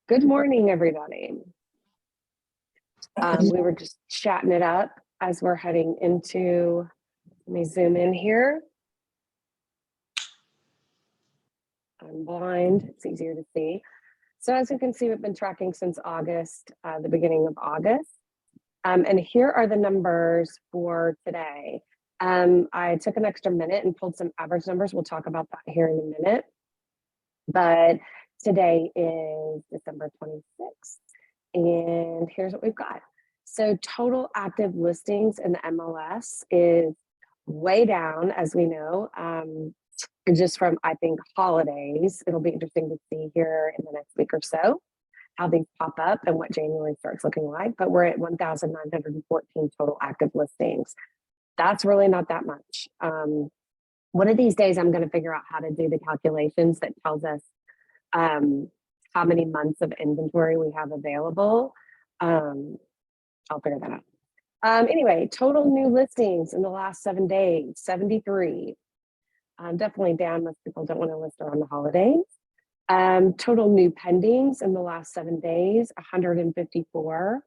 Good morning, everybody. We were just chatting it up as we're heading into, let me zoom in here. I'm blind, it's easier to see. So as you can see, we've been tracking since August, the beginning of August. And here are the numbers for today. I took an extra minute and pulled some average numbers. We'll talk about that here in a minute. But today is December 26th. And here's what we've got. So total active listings in the MLS is way down, as we know, just from, I think, holidays. It'll be interesting to see here in the next week or so how these pop up and what January starts looking like. But we're at 1,914 total active listings. That's really not that much. One of these days, I'm going to figure out how to do the calculations that tells us how many months of inventory we have available. I'll figure that out. Anyway, total new listings in the last 7 days, 73. Definitely down. Most people don't want to list around the holidays. Total new pendings in the last 7 days, 154.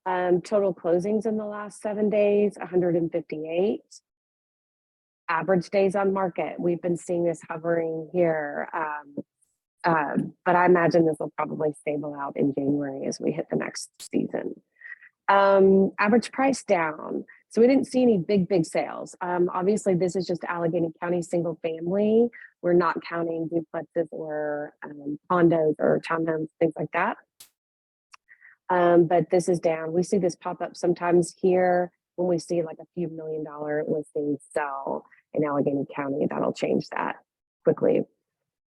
Total closings in the last 7 days, 158. Average days on market. We've been seeing this hovering here. But I imagine this will probably stable out in January as we hit the next season. Average price down. So we didn't see any big sales. Obviously, this is just Allegheny County single family. We're not counting duplexes or condos or townhomes, things like that. But this is down. We see this pop up sometimes here when we see like a few $1 million listings sell in Allegheny County. That'll change that quickly.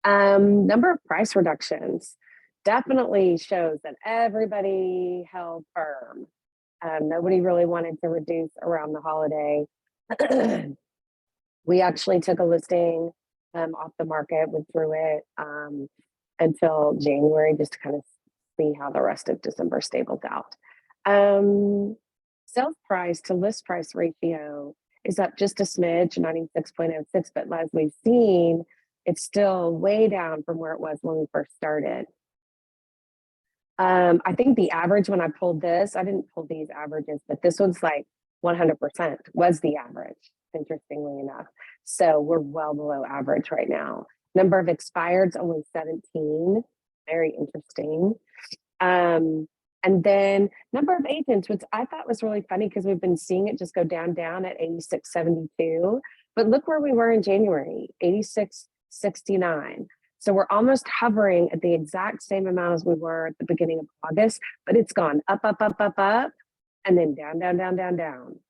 Number of price reductions definitely shows that everybody held firm. Nobody really wanted to reduce around the holiday. We actually took a listing off the market, withdrew it until January just to kind of see how the rest of December stables out. Sales price to list price ratio is up just a smidge, 96.06, but as we've seen, it's still way down from where it was when we first started. I think the average when I pulled this, I didn't pull these averages, but this one's like 100% was the average, interestingly enough. So we're well below average right now. Number of expireds, only 17, very interesting. And then number of agents, which I thought was really funny because we've been seeing it just go down at 86.72. But look where we were in January, 86.69. So we're almost hovering at the exact same amount as we were at the beginning of August, but it's gone up, and then down.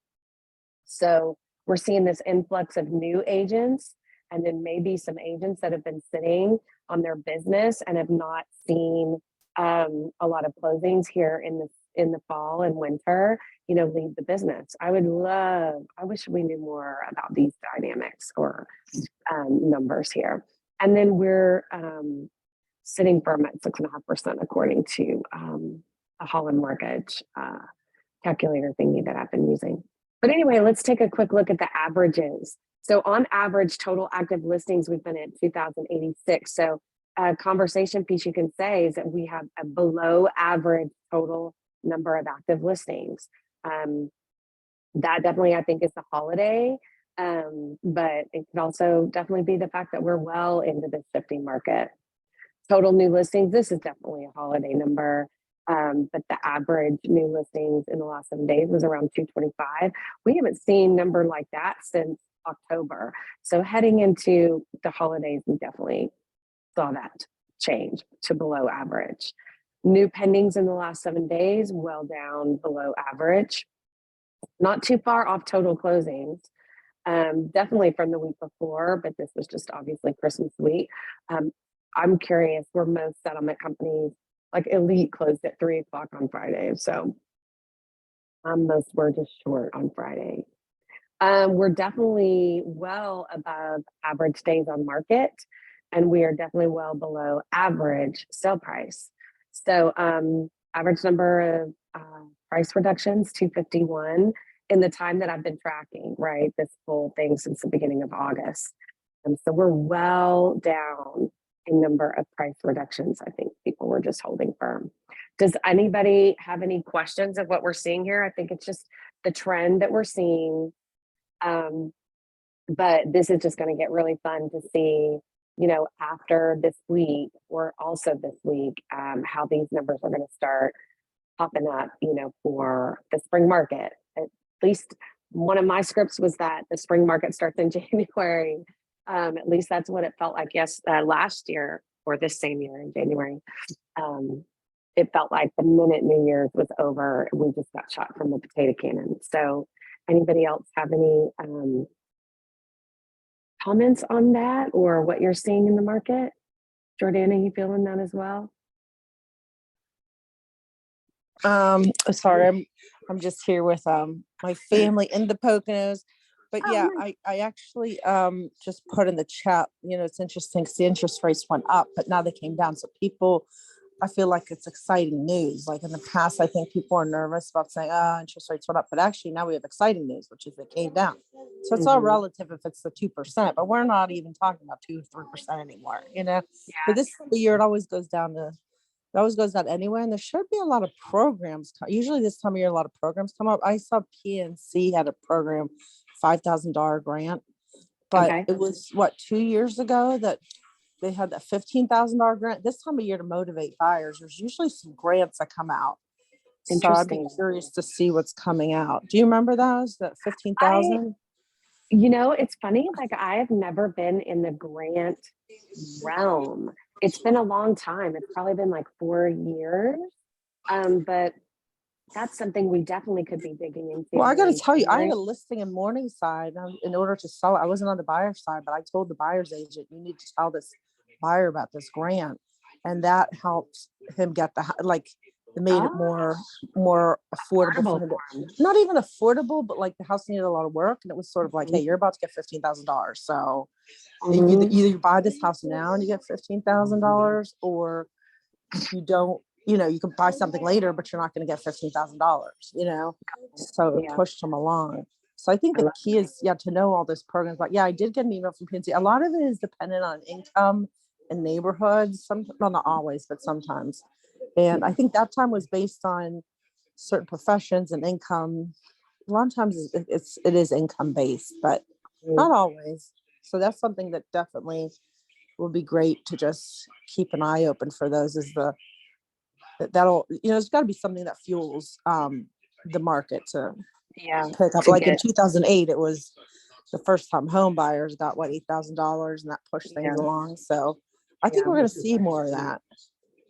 So we're seeing this influx of new agents, and then maybe some agents that have been sitting on their business and have not seen a lot of closings here in the fall and winter, leave the business. I wish we knew more about these dynamics or numbers here. And then we're sitting firm at 6.5% according to a Holland Mortgage calculator thingy that I've been using. But anyway, let's take a quick look at the averages. So on average, total active listings, we've been at 2,086. So a conversation piece you can say is that we have a below average total number of active listings. That definitely, I think, is the holiday. But it could also definitely be the fact that we're well into the shifting market. Total new listings, this is definitely a holiday number. But the average new listings in the last 7 days was around 225. We haven't seen a number like that since October. So heading into the holidays, we definitely saw that change to below average. New pendings in the last 7 days, well down below average. Not too far off total closings. Definitely from the week before, but this was just obviously Christmas week. I'm curious where most settlement companies, like Elite, closed at 3 o'clock on Friday. So most were just short on Friday. We're definitely well above average days on market, and we are definitely well below average sale price. So average number of price reductions, 251 in the time that I've been tracking, right? This whole thing since the beginning of August. And so we're well down in number of price reductions, I think people were just holding firm. Does anybody have any questions of what we're seeing here? I think it's just the trend that we're seeing. But this is just going to get really fun to see, after this week or also this week, how these numbers are going to start popping up, for the spring market. At least one of my scripts was that the spring market starts in January. At least that's what it felt like. Last year or this same year in January. It felt like the minute New Year's was over, we just got shot from the potato cannon. So anybody else have any comments on that or what you're seeing in the market? Jordana, you feeling that as well? Sorry, I'm just here with my family in the Poconos. But yeah, nice. I actually just put in the chat, it's interesting because the interest rates went up, but now they came down. So people, I feel like it's exciting news. Like in the past, I think people are nervous about saying, interest rates went up, but actually now we have exciting news, which is they came down. So it's all relative if it's the 2%, but we're not even talking about 2-3% anymore, Yeah. But this time of year, it always goes down anyway. And there should be a lot of programs. Usually this time of year, a lot of programs come up. I saw PNC had a program, $5,000 grant, but it was 2 years ago that they had that $15,000 grant. This time of year to motivate buyers, there's usually some grants that come out. So I'd be curious to see what's coming out. Do you remember those? That 15,000? It's funny. Like I have never been in the grant realm. It's been a long time. It's probably been like 4 years. But that's something we definitely could be digging into. Well, I got to tell you, I had a listing in Morningside. In order to sell it, I wasn't on the buyer's side, but I told the buyer's agent, you need to tell this buyer about this grant. And that helps him get it made it more affordable for him. Not even affordable, but like the house needed a lot of work. And it was sort of like, hey, you're about to get $15,000. So either you buy this house now and you get $15,000, or you don't, you can buy something later, but you're not going to get $15,000, so it pushed them along. So I think the key is, to know all those programs. But I did get an email from PNC. A lot of it is dependent on income and neighborhoods. Well, not always, but sometimes. And I think that time was based on certain professions and income. A lot of times it is income based, but not always. So that's something that definitely will be great to just keep an eye open for. Those is that'll, it's got to be something that fuels the market to pick up. Like in 2008, it was the first time home buyers got $8,000, and that pushed things along. So I think we're going to see more of that.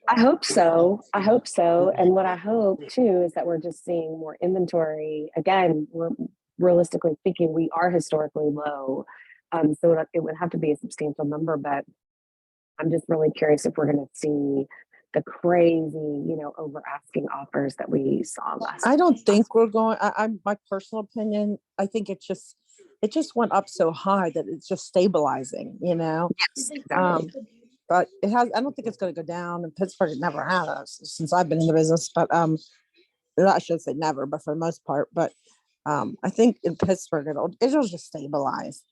I hope so. And what I hope too is that we're just seeing more inventory. Again, realistically speaking, we are historically low. So it would have to be a substantial number, but I'm just really curious if we're going to see the crazy, over asking offers that we saw last. I don't think we're going. I'm my personal opinion. I think it just went up so high that it's just stabilizing. Yes, exactly. But it has. I don't think it's going to go down. In Pittsburgh, it never has since I've been in the business. But I should say never, but for the most part. But I think in Pittsburgh, it'll just stabilize.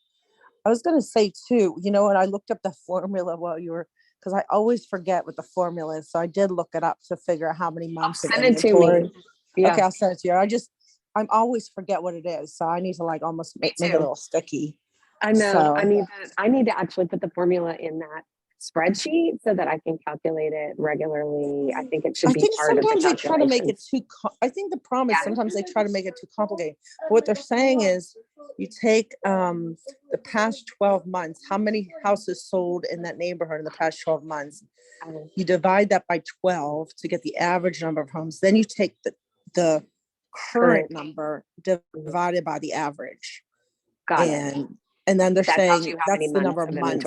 I was going to say too, when I looked up the formula while you were, because I always forget what the formula is. So I did look it up to figure out how many months of inventory. Yeah. Okay, I'll send it to you. I'm always forget what it is. So I need to almost make it a little sticky. I know. So I need to actually put the formula in that spreadsheet so that I can calculate it regularly. I think it should be part of the calculation. Sometimes they try to make it too, I think the problem is sometimes they try to make it too complicated. What they're saying is you take the past 12 months, how many houses sold in that neighborhood in the past 12 months, you divide that by 12 to get the average number of homes. Then you take the current number divided by the average. Got it. And then they're saying that's the number of months.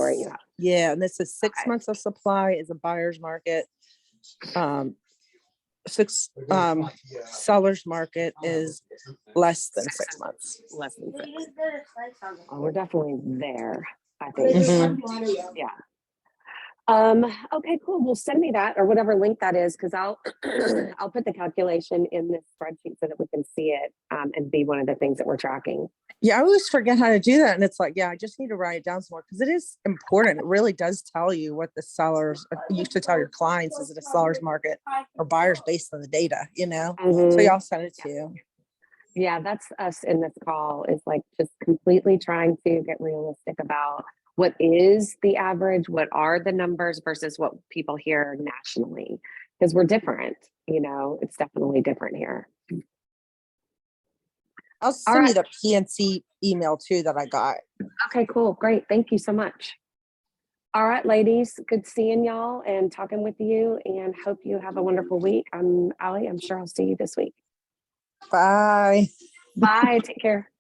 Yeah. And this is 6 months of supply is a buyer's market. Seller's market is less than 6 months. Less than 6. Oh, we're definitely there, I think. Yeah. Okay, cool. Well, send me that or whatever link that is, because I'll put the calculation in this spreadsheet so that we can see it and be one of the things that we're tracking. Yeah, I always forget how to do that. And it's like, yeah, I just need to write it down some more because it is important. It really does tell you what the sellers, you should tell your clients, is it a seller's market or buyers based on the data, you know? So Mhm. y'all send it to you. Yeah, that's us in this call is like just completely trying to get realistic about what is the average, what are the numbers versus what people hear nationally. Because we're different, it's definitely different here. I'll All send you right. the PNC email too that I got. Okay, cool. Great. Thank you so much. All right, ladies, good seeing y'all and talking with you and hope you have a wonderful week. I'm Allie. I'm sure I'll see you this week. Bye. Bye. Take care.